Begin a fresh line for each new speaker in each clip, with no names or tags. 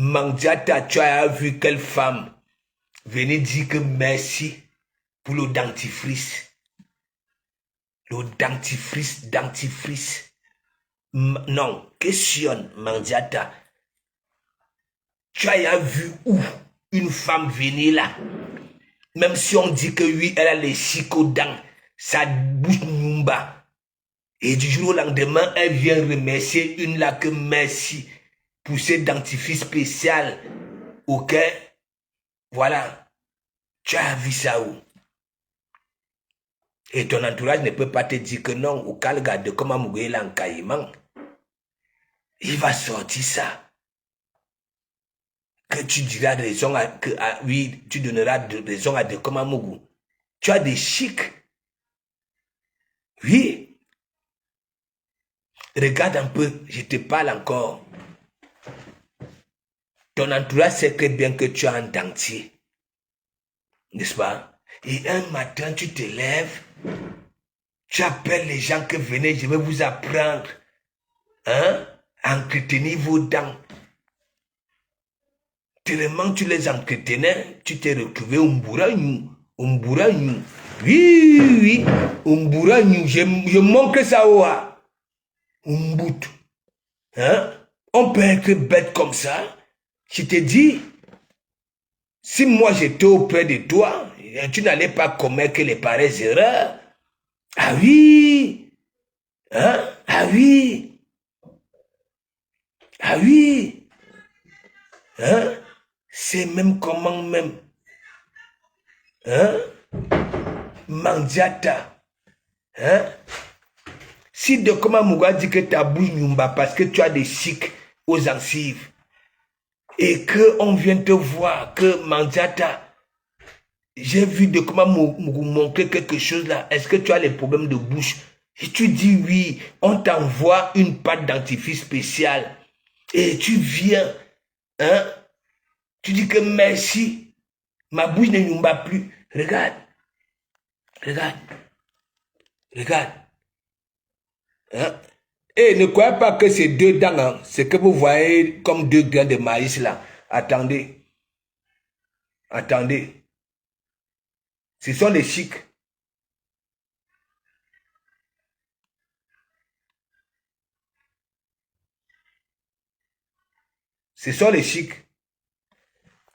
Mandiata, tu as vu quelle femme venait dire que merci pour le dentifrice. Le dentifrice. Non, questionne, Mandiata. Tu as vu où une femme venir là? Même si on dit que oui, elle a les chicots-dents, sa bouche numba. Et du jour au lendemain, elle vient remercier une là que merci pour ce dentifrice spécial. Ok? Voilà. Tu as vu ça où? Et ton entourage ne peut pas te dire que non, au calga de comment mourir l'encaillement. Il va sortir ça. Que tu diras raison oui, tu donneras raison à de comment Mougou. Tu as des chics. Oui. Regarde un peu, je te parle encore. Ton entourage sait très bien que tu as un dentier. N'est-ce pas? Et un matin, tu te lèves, tu appelles les gens que venez, je vais vous apprendre à entretenir vos dents. Tellement tu les entretenais, tu t'es retrouvé Umburagnou. Oui, Umburagnou, je manque ça oua. Umbout. Hein? On peut être bête comme ça. Je te dis, si moi j'étais auprès de toi, tu n'allais pas commettre les pareilles erreurs. Ah oui! Hein? Ah oui! Ah oui! Hein? C'est même comment même. Hein? Mandiata. Hein? Si de comment Mouga dit que ta bouche n'umba parce que tu as des chics aux gencives et qu'on vient te voir que Mandiata, j'ai vu de comment Mougou montrer quelque chose là. Est-ce que tu as les problèmes de bouche? Et tu dis oui, on t'envoie une pâte dentifrice spéciale et tu viens, hein? Tu dis que merci, ma bouche ne n'umba plus. Regarde. Hein? Et ne croyez pas que ces deux dents, hein, ce que vous voyez comme deux grains de maïs là. Attendez. Ce sont les chics. Ce sont les chics.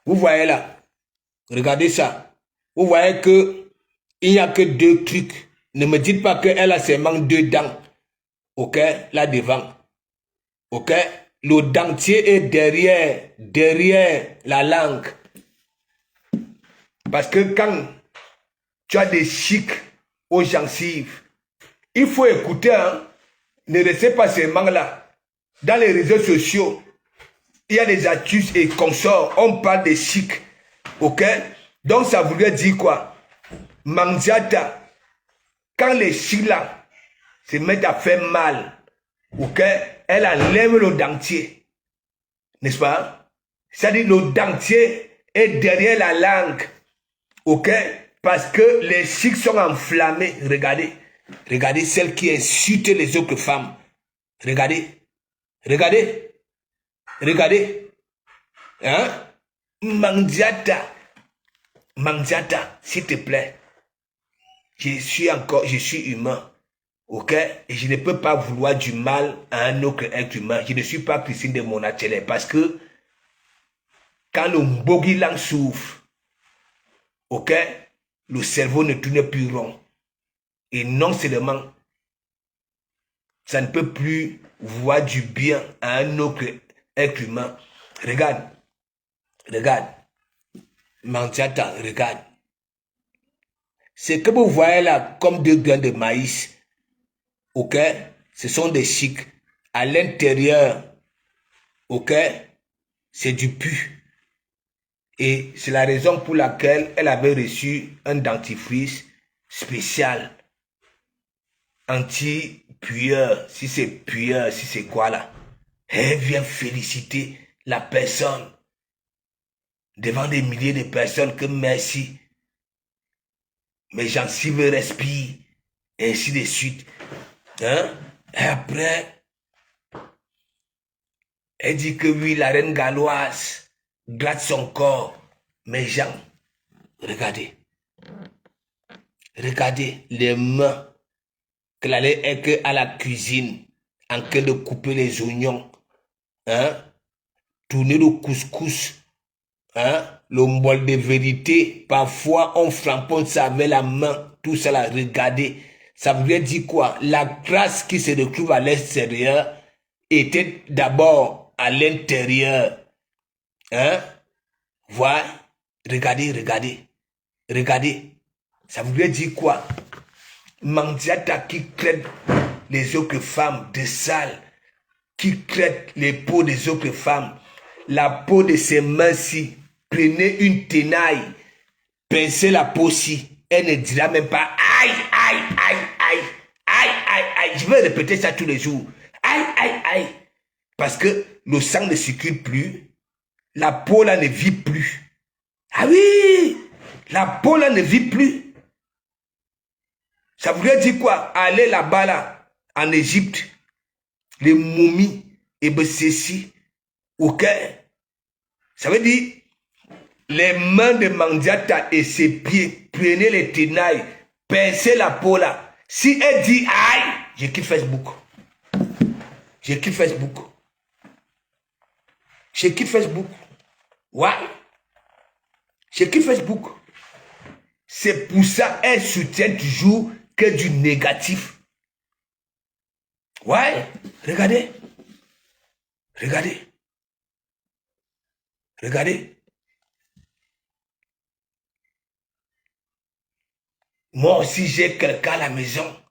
Vous voyez là. Regardez ça. Vous voyez que il n'y a que deux trucs. Ne me dites pas qu'elle a seulement deux dents. Ok? Là devant. Ok? Le dentier est derrière la langue. Parce que quand tu as des chics aux gencives, il faut écouter, hein? Ne restez pas seulement là. Dans les réseaux sociaux, il y a des astuces et consorts, on parle des chics. Ok? Donc ça voudrait dire quoi? Mandiata, quand les chics là se mettent à faire mal, ok? Elle enlève le dentier. N'est-ce pas? C'est-à-dire le dentier est derrière la langue. Ok? Parce que les chics sont enflammés. Regardez celle qui insulte les autres femmes. Regardez. Hein? Mandiata, s'il te plaît. Je suis humain. Ok? Et je ne peux pas vouloir du mal à un autre être humain. Je ne suis pas Christine de Monatele. Parce que quand le Mbogilang souffre, ok? Le cerveau ne tourne plus rond. Et non seulement, ça ne peut plus voir du bien à un autre être humain. Regarde. Mandiata, regarde. Ce que vous voyez là comme deux grains de maïs, ok? Ce sont des chics. À l'intérieur, ok? C'est du pu. Et c'est la raison pour laquelle elle avait reçu un dentifrice spécial. Anti-pueur, si c'est pueur, si c'est quoi là. Elle vient féliciter la personne devant des milliers de personnes que merci. Mes gencives respirent, et ainsi de suite. Hein? Et après, Elle dit que oui, la reine galloise gratte son corps. Mais Jean, regardez. Regardez les mains qu'elle allait être à la cuisine en train de couper les oignons. Hein? Tourner le couscous. Hein? Le bol de vérité. Parfois, on framponne ça avec la main. Tout ça là, regardez. Ça veut dire quoi? La grâce qui se retrouve à l'extérieur était d'abord à l'intérieur. Hein? Voilà. Regardez, regardez. Regardez. Ça voudrait dire quoi? Mandiata qui traite les autres femmes de sales, qui traite les peaux des autres femmes, la peau de ses mains-ci, prenez une tenaille, pincez la peau-ci, elle ne dira même pas aïe, aïe, aïe, aïe, aïe, aïe, aïe. Je vais répéter ça tous les jours. Aïe, aïe, aïe. Parce que le sang ne circule plus, la peau là ne vit plus. Ah oui, la peau là ne vit plus. Ça voudrait dire quoi? Aller là-bas, là, en Égypte, les momies, et bien ceci, ok? Ça veut dire, les mains de Mandiata et ses pieds, prenez les tenailles, pincez la peau là. Si elle dit aïe, je quitte Facebook. Je quitte Facebook. Je quitte Facebook. Ouais. Je quitte Facebook. C'est pour ça qu'elle soutient toujours que du négatif. Ouais, regardez. Regardez. Regardez. Moi aussi, j'ai quelqu'un à la maison.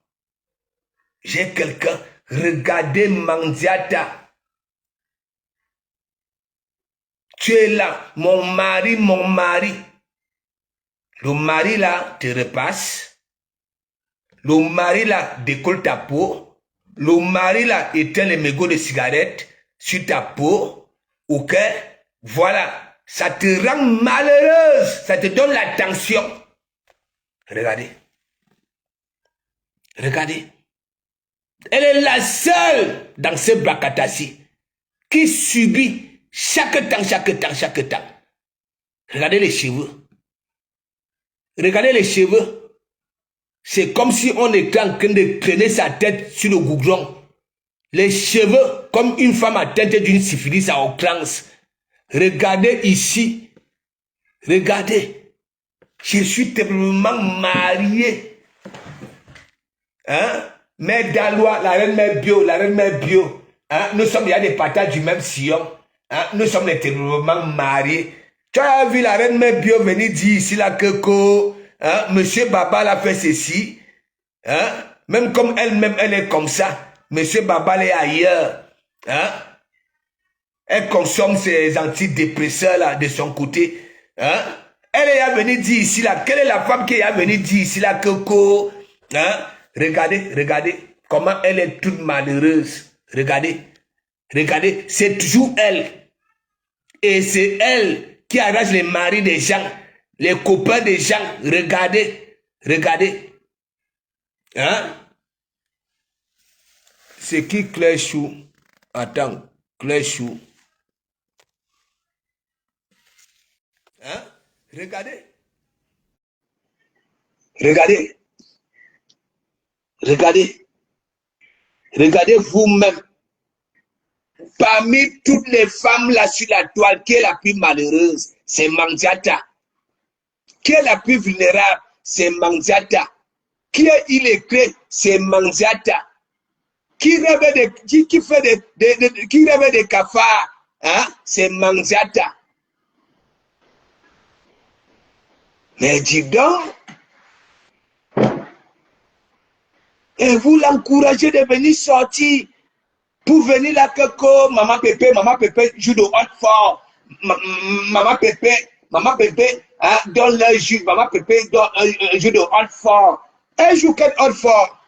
J'ai quelqu'un. Regardez Mandiata. Tu es là. Mon mari, mon mari. Le mari là te repasse. Le mari là décolle ta peau. Le mari là éteint les mégots de cigarettes sur ta peau. Ok? Voilà. Ça te rend malheureuse. Ça te donne la tension. Regardez. Regardez. Elle est la seule dans ce Bakatassi qui subit chaque temps. Regardez les cheveux. Regardez les cheveux. C'est comme si on était en train de traîner sa tête sur le goudron. Les cheveux, comme une femme atteinte d'une syphilis à outrance. Regardez ici. Regardez. Je suis tellement marié. Hein? Mère Dalois, la reine mère bio, la reine mère bio. Hein? Nous sommes, il y a des patates du même sillon. Hein? Nous sommes tellement mariés. Tu as vu la reine mère bio venir dire ici là que hein? Monsieur Baba l'a fait ceci. Hein? Même comme elle-même, elle est comme ça. Monsieur Baba est ailleurs. Hein? Elle consomme ses antidépresseurs là, de son côté. Hein? Elle est venue dire ici là. Quelle est la femme qui est venue dire ici là que hein? Regardez, regardez comment elle est toute malheureuse. Regardez, regardez, c'est toujours elle. Et c'est elle qui arrache les maris des gens, les copains des gens. Regardez, regardez. Hein? C'est qui Claire Chou? Attends, Claire Chou. Hein? Regardez. Regardez. Regardez. Regardez vous-même. Parmi toutes les femmes là sur la toile, qui est la plus malheureuse? C'est Mandiata. Qui est la plus vulnérable? C'est Mandiata. Qui est illettré? C'est Mandiata. Qui rêve qui fait qui rêve des cafards? Hein? C'est Mandiata. Mais dis donc. Et vous l'encouragez de venir sortir. Pour venir là, que maman Pépé joue de haute fort. Maman Pépé, hein, donne le jus. Maman Pépé joue de haute fort. Elle joue quel haute fort?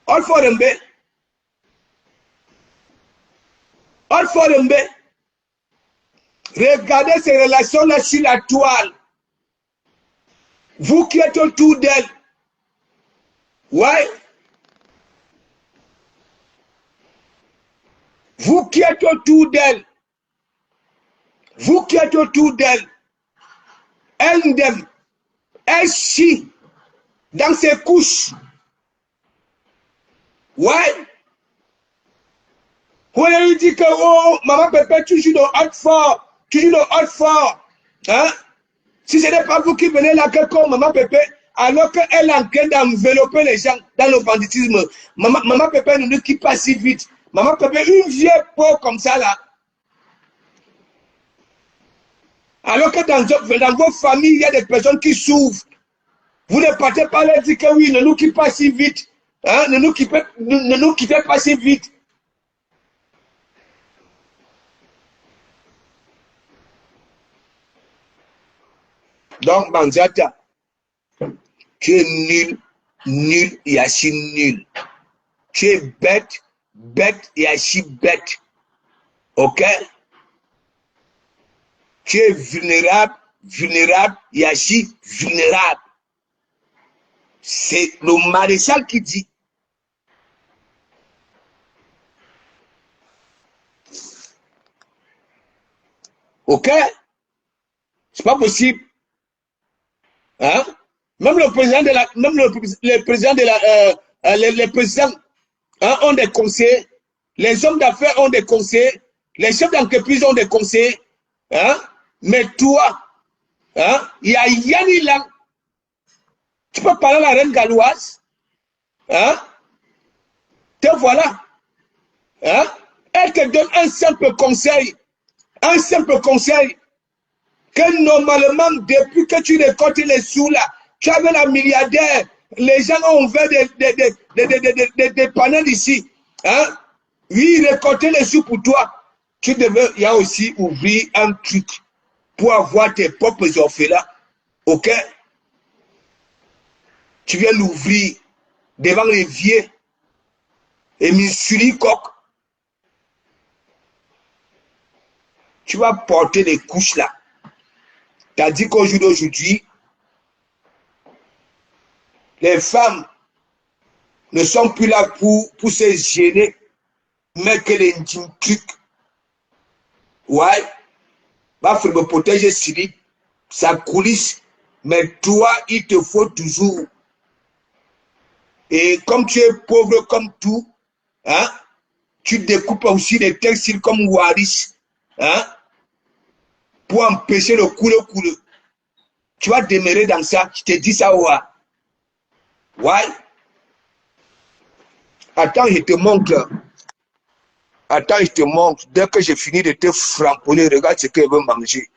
Haute fort de mbé. Haute fort de mbé. Regardez ces relations-là sur la toile. Vous qui êtes autour d'elle. Ouais. Vous qui êtes autour d'elle, vous qui êtes autour d'elle, elle chie dans ses couches. Ouais. Vous lui dites que, oh, maman Pépé, tu joues dans Hot-Fort, tu joues dans Hot-Fort. Hein? Si ce n'est pas vous qui venez là, comme maman Pépé, alors qu'elle est en train d'envelopper les gens dans le banditisme, maman Pépé ne nous quitte pas si vite. Maman Pépé, une vieille peau comme ça là. Alors que dans vos familles, il y a des personnes qui souffrent. Vous ne partez pas leur dire que oui, ne nous quittez pas si vite. Hein? Ne nous quittez pas si vite. Donc, Banzata, tu es nul et archi nul. Tu es bête et archi bête. Ok? Tu es vulnérable et archi vulnérable. C'est le maréchal qui dit. Ok? C'est pas possible. Hein? Même le président de la, même le président de la, les présidents hein, ont des conseillers, les hommes d'affaires ont des conseillers, les chefs d'entreprise ont des conseillers, hein? Mais toi, hein, il y a Yanni là, tu peux parler à la reine galloise, hein? Te voilà, hein? Elle te donne un simple conseil, que normalement, depuis que tu récoltes les sous là, tu avais la milliardaire, les gens ont ouvert des panels ici. Hein? Oui, récolter les sous pour toi. Tu devais, il y a aussi ouvrir un truc pour avoir tes propres orphelins. Ok? Tu viens l'ouvrir devant les vieux et Missuri Coq. Tu vas porter les couches là. Tu as dit qu'au jour d'aujourd'hui, les femmes ne sont plus là pour se gêner, mais que les trucs. Ouais, va faire me protéger Siri, ça coulisse, mais toi, il te faut toujours. Et comme tu es pauvre comme tout, hein, tu découpes aussi des textiles comme Waris, hein, pour empêcher le coule. Tu vas demeurer dans ça, je te dis ça, ouais. Ouais. Attends, je te montre. Attends, je te montre. Dès que j'ai fini de te framponner, regarde ce qu'elle veut manger.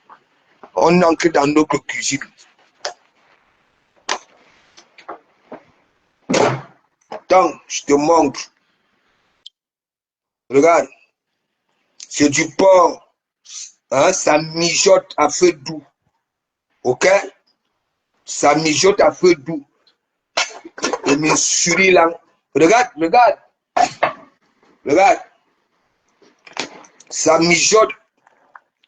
On entre dans notre cuisine. Attends, je te montre. Regarde. C'est du porc. Hein, ça mijote à feu doux. Ok? Ça mijote à feu doux. Et mes souris là. Regarde. Ça mijote.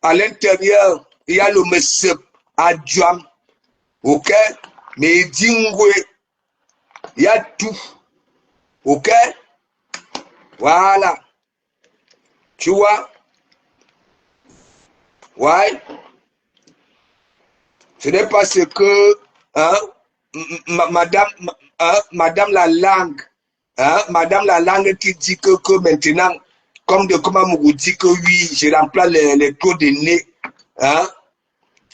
À l'intérieur, il y a le monsieur Adjam. Ok? Mais Dingwe. Il y a tout. Ok? Voilà. Tu vois? Ouais. Ce n'est pas ce que hein, madame la langue, hein, madame la langue qui dit que maintenant, comme de comment vous dit que oui, je remplace les taux de nez hein,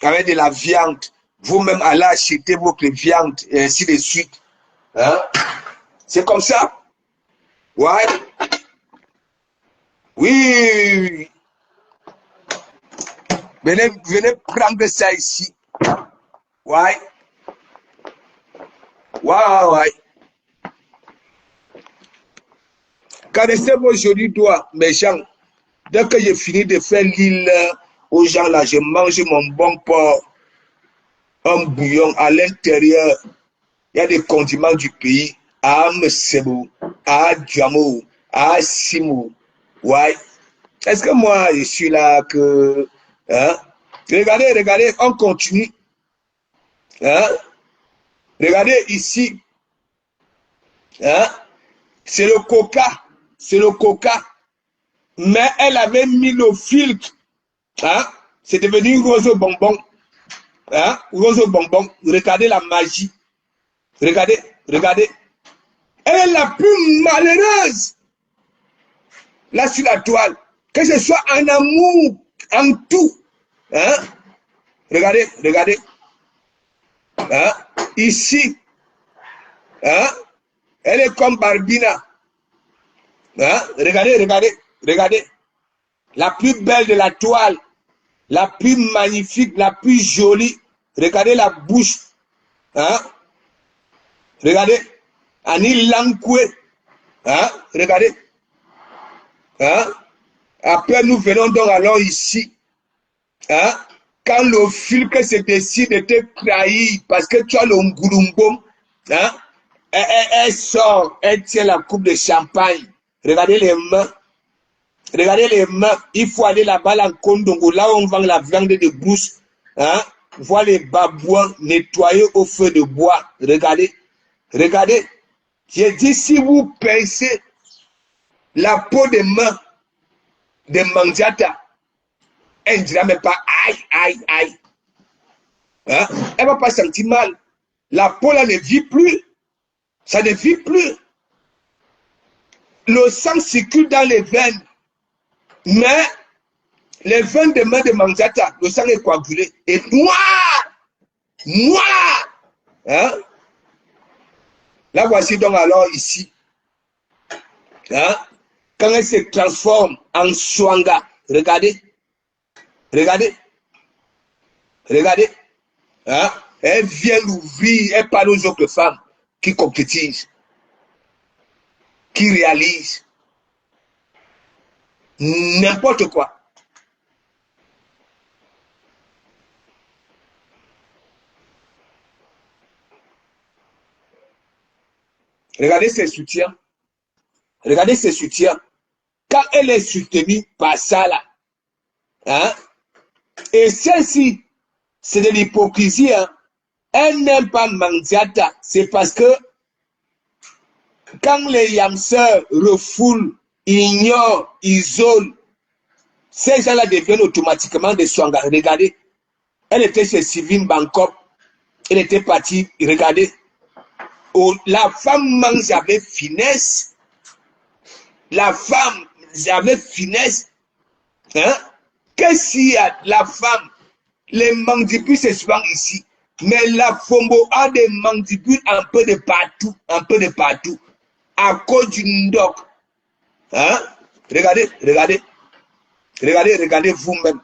avec de la viande. Vous-même allez acheter votre viande et ainsi de suite. Hein. C'est comme ça. Ouais. Oui. Venez prendre ça ici. Ouais. Ouais. Caressez-moi aujourd'hui, toi, mes gens. Dès que j'ai fini de faire l'île aux gens là, je mange mon bon porc, un bouillon à l'intérieur. Il y a des condiments du pays. À Msebo, à Djamo, à Simo. Ouais. Est-ce que moi, je suis là que. Hein? Regardez, on continue. Hein? Regardez ici. Hein? C'est le coca. Mais elle avait mis le filtre. Hein? C'est devenu rose bonbon. Hein? Rose bonbon. Regardez la magie. Regardez, regardez. Elle est la plus malheureuse. Là sur la toile. Que ce soit en amour, en tout. Hein? Regardez, regardez. Hein? Ici. Hein? Elle est comme Barbina. Hein? Regardez, regardez, regardez. La plus belle de la toile. La plus magnifique, la plus jolie. Regardez la bouche. Hein? Regardez. Annie Lankwe. Hein? Regardez. Hein? Après, nous venons donc alors ici. Hein? Quand le filtre se décide de te trahir parce que tu as le ngourumbom, hein? Elle sort, elle tient la coupe de champagne. Regardez les mains. Regardez les mains. Il faut aller là-bas, en Kondongo, là où on vend la viande de brousse. Hein? Voir les babouins nettoyer au feu de bois. Regardez. Regardez. J'ai dit, si vous pincez la peau des mains de Mandiata, elle ne dira même pas aïe, aïe, aïe. Hein? Elle ne va pas sentir mal. La peau là ne vit plus. Ça ne vit plus. Le sang circule dans les veines. Mais les veines de main de Mandiata, le sang est coagulé. Et noir. Noir. Hein? Là, voici donc alors ici. Hein? Quand elle se transforme en Swanga, regardez. Regardez. Regardez. Hein? Elle vient l'ouvrir, elle parle aux autres femmes qui concrétisent, qui réalisent. N'importe quoi. Regardez ses soutiens. Regardez ses soutiens. Quand elle est soutenue par ça là, hein? Et celle-ci, c'est de l'hypocrisie. Hein? Elle n'aime pas Mandiata. C'est parce que quand les yamseurs refoulent, ignorent, isolent, ces gens-là deviennent automatiquement des Swanga. Regardez, elle était chez Sylvine Bangkok. Elle était partie, regardez. Oh, la femme mange avec finesse. La femme avec finesse. Hein? Qu'est-ce qu'il y a? La femme, les mandibules se souvent ici. Mais la Fombo a des mandibules un peu de partout. Un peu de partout. À cause du ndoc. Hein? Regardez, regardez. Regardez, regardez vous-même.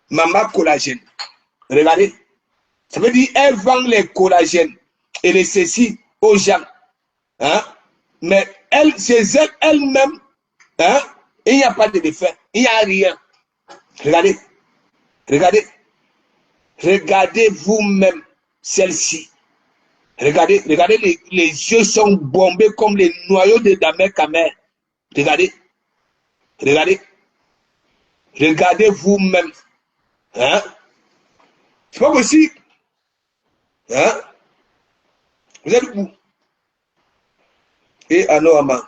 Maman collagène. Regardez. Ça veut dire elle vend les collagènes et les ceci aux gens. Hein? Mais elle, chez elle, elle-même, hein? Il n'y a pas de défait. Il n'y a rien. Regardez. Regardez. Regardez vous-même celle-ci. Regardez, regardez, les yeux sont bombés comme les noyaux de Damer Kamer. Regardez. Regardez. Regardez vous-même. Hein? C'est pas possible. Hein? Vous êtes où? Et Anoama,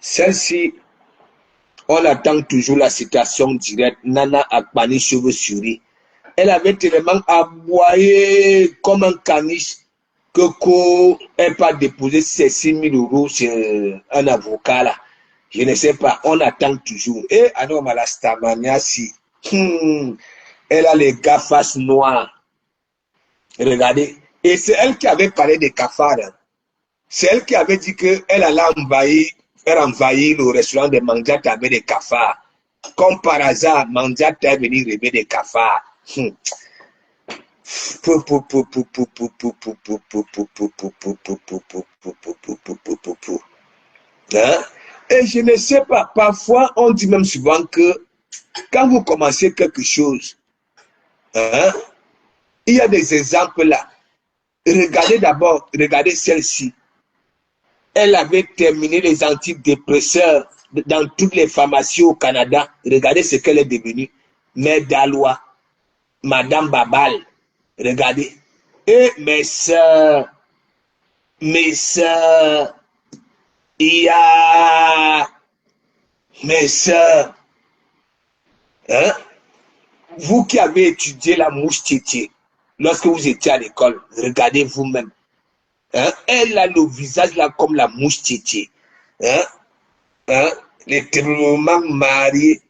celle-ci, on attend toujours la citation directe. Nana Akbani, cheveux souris. Elle avait tellement aboyé comme un caniche que elle pas déposé ses 6 000 euros sur un avocat là. Je ne sais pas, on attend toujours. Et Anoama, la Stamania, si. Elle a les gars face noires. Regardez. Et c'est elle qui avait parlé des cafards. C'est elle qui avait dit qu'elle allait envahir le restaurant de Mandiata avec des cafards. Comme par hasard, Mandiata est venu rêver des cafards. Hein? Et je ne sais pas, parfois on dit même souvent que quand vous commencez quelque chose, hein, il y a des exemples là. Regardez d'abord, regardez celle-ci. Elle avait terminé les antidépresseurs dans toutes les pharmacies au Canada. Regardez ce qu'elle est devenue. Mère Dalois, Madame Babal. Regardez. Et mes soeurs, il y a Mes sœurs, hein, vous qui avez étudié la mouche tétier, lorsque vous étiez à l'école, regardez vous-même. Hein, elle a le visage là comme la mouche tétier. Hein, hein, l'éternellement marié.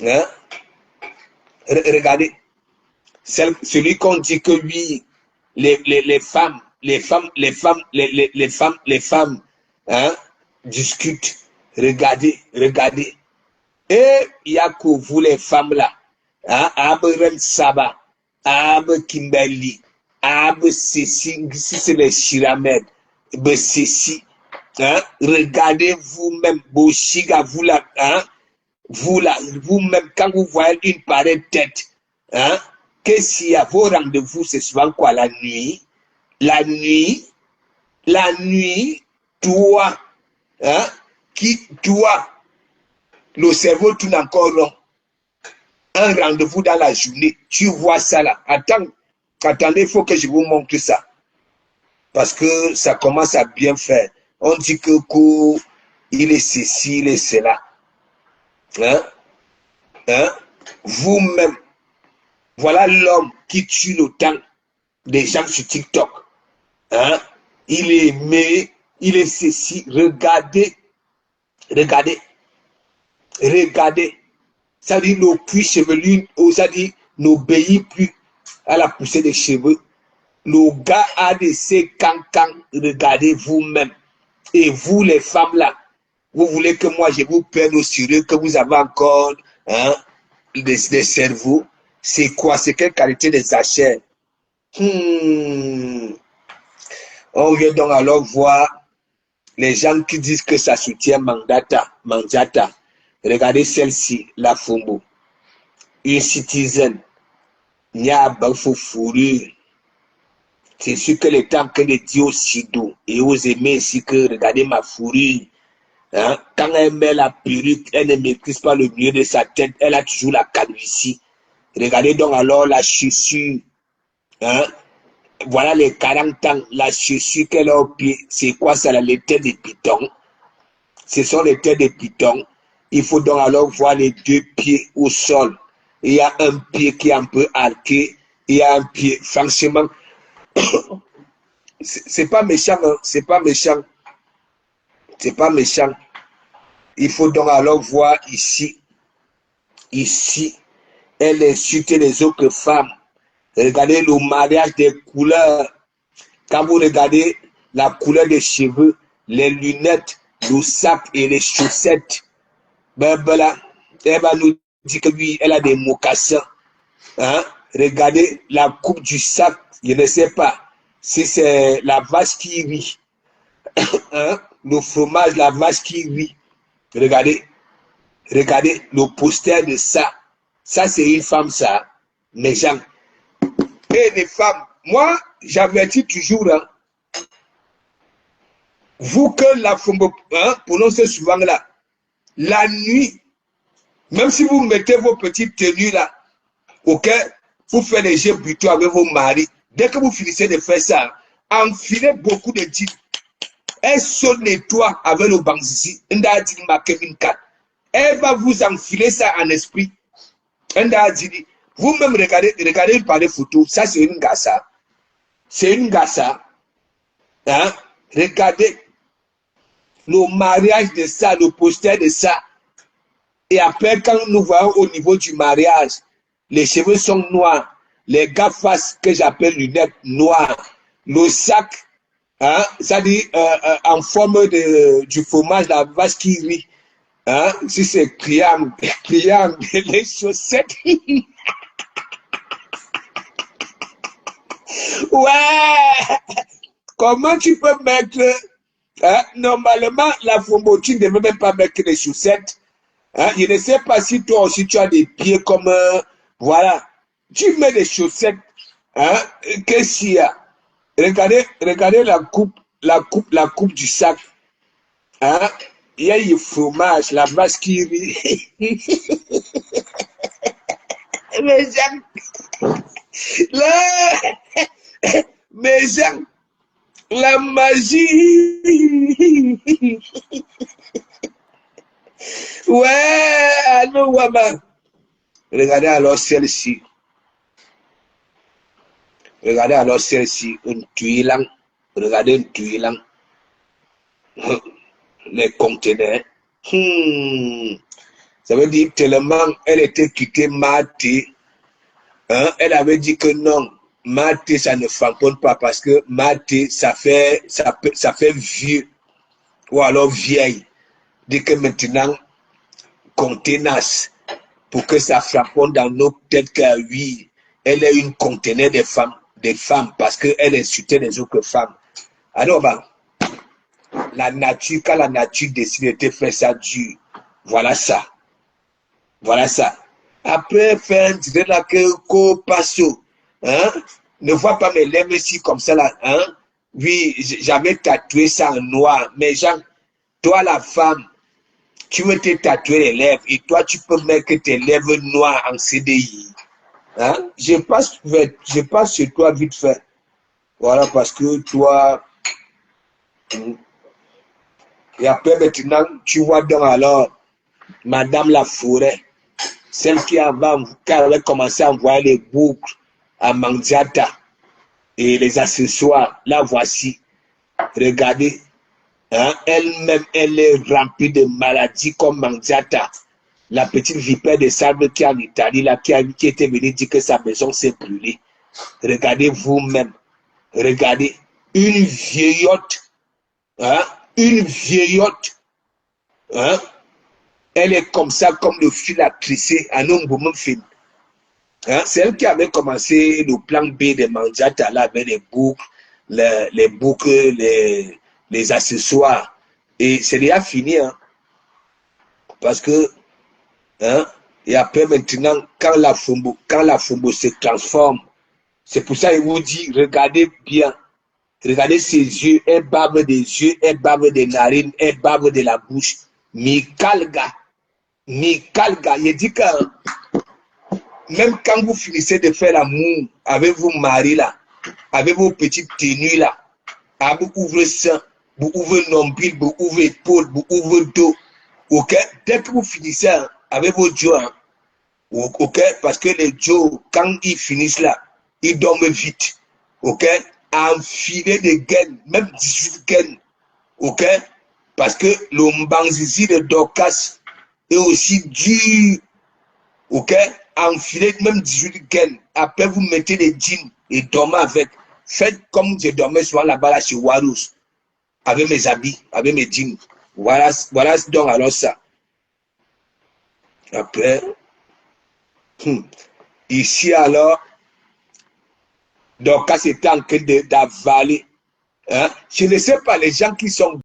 Hein, regardez. Celui qu'on dit que oui, les femmes, hein, discutent. Regardez. Et il y a que vous les femmes là, hein, Abraham Saba, Abraham Kimberly, Abraham Cécile, si c'est les Chiramed, Cécile, hein, regardez vous-même, Boshiga, vous là, hein, vous-même, quand vous voyez une pareille tête, hein, qu'est-ce qu'il y a, vos rendez-vous, c'est souvent quoi, la nuit, toi, hein, toi, le cerveau tourne encore rond. Un rendez-vous dans la journée, tu vois ça là. Attendez, il faut que je vous montre ça. Parce que ça commence à bien faire. On dit que il est ceci, il est cela. Hein? Hein? Vous-même, voilà l'homme qui tue le temps des gens sur TikTok. Hein? Il est aimé, il est ceci. Regardez. Ça dit nos cuirs chevelus, ça dit n'obéit plus à la poussée des cheveux. Le gars a de ces cancans, regardez vous-même. Et vous les femmes là, vous voulez que moi je vous prenne au sérieux, que vous avez encore hein, des cerveaux. C'est quoi? C'est quelle qualité des achats? On vient donc alors voir les gens qui disent que ça soutient Manjata. Regardez celle-ci, la Fumbo. Une citizen. Nya Bafou fourrure. C'est sûr que les temps que les dit aussi doux. Et vous aimez aussi que regardez ma fourrure. Hein? Quand elle met la perruque, elle ne maîtrise pas le milieu de sa tête. Elle a toujours la calvitie. Regardez donc alors la chaussure. Hein? Voilà les 40 ans. La chaussure qu'elle a au pied. C'est quoi ça? Les têtes de python. Ce sont les têtes de python. Il faut donc alors voir les deux pieds au sol. Il y a un pied qui est un peu arqué. Il y a un pied, franchement, c'est pas méchant, hein? C'est pas méchant. C'est pas méchant. Il faut donc alors voir ici. Ici, elle insulte les autres femmes. Regardez le mariage des couleurs. Quand vous regardez la couleur des cheveux, les lunettes, le sac et les chaussettes, ben voilà, elle va nous dire que oui, elle a des mocassins. Hein? Regardez la coupe du sac, je ne sais pas si c'est la vache qui rit. Hein? Le fromage, la vache qui rit. Regardez le poster de ça. Ça, c'est une femme, ça. Mes gens. Et les femmes, moi, j'avertis toujours, hein, vous que la femme, hein, prononcez souvent là, la nuit, même si vous mettez vos petites tenues là, ok, vous faites les jeux plutôt avec vos maris, dès que vous finissez de faire ça, enfilez beaucoup de jeans. Elle se nettoie avec le banzizi, elle va vous enfiler ça en esprit. Vous-même regardez par les photos, ça c'est une gassa. C'est une gassa. Hein? Regardez le mariage de ça, le poster de ça. Et après, quand nous voyons au niveau du mariage, les cheveux sont noirs, les gars face que j'appelle lunettes noires, le sac, hein, ça dit en forme du fromage, la vache qui rit. Hein, si c'est criant, les chaussettes. Ouais! Comment tu peux mettre... Hein, normalement, la fombo, tu ne devais même pas mettre les chaussettes. Hein, je ne sais pas si toi aussi tu as des pieds comme... voilà. Tu mets des chaussettes. Hein, qu'est-ce qu'il y a? Regardez la coupe du sac. Hein, il y a le fromage, la vache qui rit. Mais j'aime... Mais j'aime... La magie. Ouais, allô, Wama. Regardez alors celle-ci. Regardez alors celle-ci, un tuilang. Regardez un tuilang. Les conteneurs. Ça veut dire tellement elle était quittée Maté. Hein, elle avait dit que non, Maté, ça ne fonctionne pas parce que Maté, ça fait vieux. Ou alors vieille. Dit que maintenant, contenace. Pour que ça fonctionne dans nos têtes que oui, elle est une conteneur des femmes parce qu'elle insultait les autres femmes. Alors, bah, la nature, quand la nature décide de faire ça dur, voilà ça. Voilà ça. Après, faire un titre là que passe, hein? Ne vois pas mes lèvres ici comme ça là, hein? Oui, j'avais tatoué ça en noir. Mais Jean, toi la femme, tu veux te tatouer les lèvres et toi tu peux mettre tes lèvres noires en CDI. Hein? Je passe chez toi vite fait. Voilà, parce que toi, et après maintenant, tu vois donc alors, Madame la Forêt, celle qui avait commencé à envoyer les boucles à Mandiata et les accessoires, la voici. Regardez, hein, elle-même, elle est remplie de maladies comme Mandiata, la petite vipère de sable qui est en Italie, là, qui était venue dire que sa maison s'est brûlée. Regardez vous-même, regardez, une vieillotte, hein, une vieillotte, hein, elle est comme ça, comme le fil à trisser à un moment film. Hein, c'est elle qui avait commencé le plan B de Mandiata là avec les boucles, les boucles, les accessoires. Et c'est déjà fini, hein, parce que, hein, et après maintenant, quand la fombo se transforme, c'est pour ça qu'il vous dit, regardez bien, regardez ses yeux, elle bave des yeux, elle bave des narines, elle bave de la bouche. Mikalga, il dit que même quand vous finissez de faire l'amour avec vos maris là, avec vos petites tenues là, vous ouvrez sein, vous ouvrez nombril, vous ouvrez épaule, vous ouvrez dos, ok? Dès que vous finissez hein, avec vos Joe, hein, ok? Parce que les Joe, quand ils finissent là, ils dorment vite, ok? Enfiler des gaines, même 18 gaines, ok? Parce que le mbanzizi de Dorcas est aussi dur, ok? Enfilez même 18 gaines. Après, vous mettez les jeans et dormez avec. Faites comme je dormais souvent là-bas là, chez Warus, avec mes habits, avec mes jeans. Voilà donc alors ça. Après, ici alors, donc quand c'était en train d'avaler, hein, je ne sais pas les gens qui sont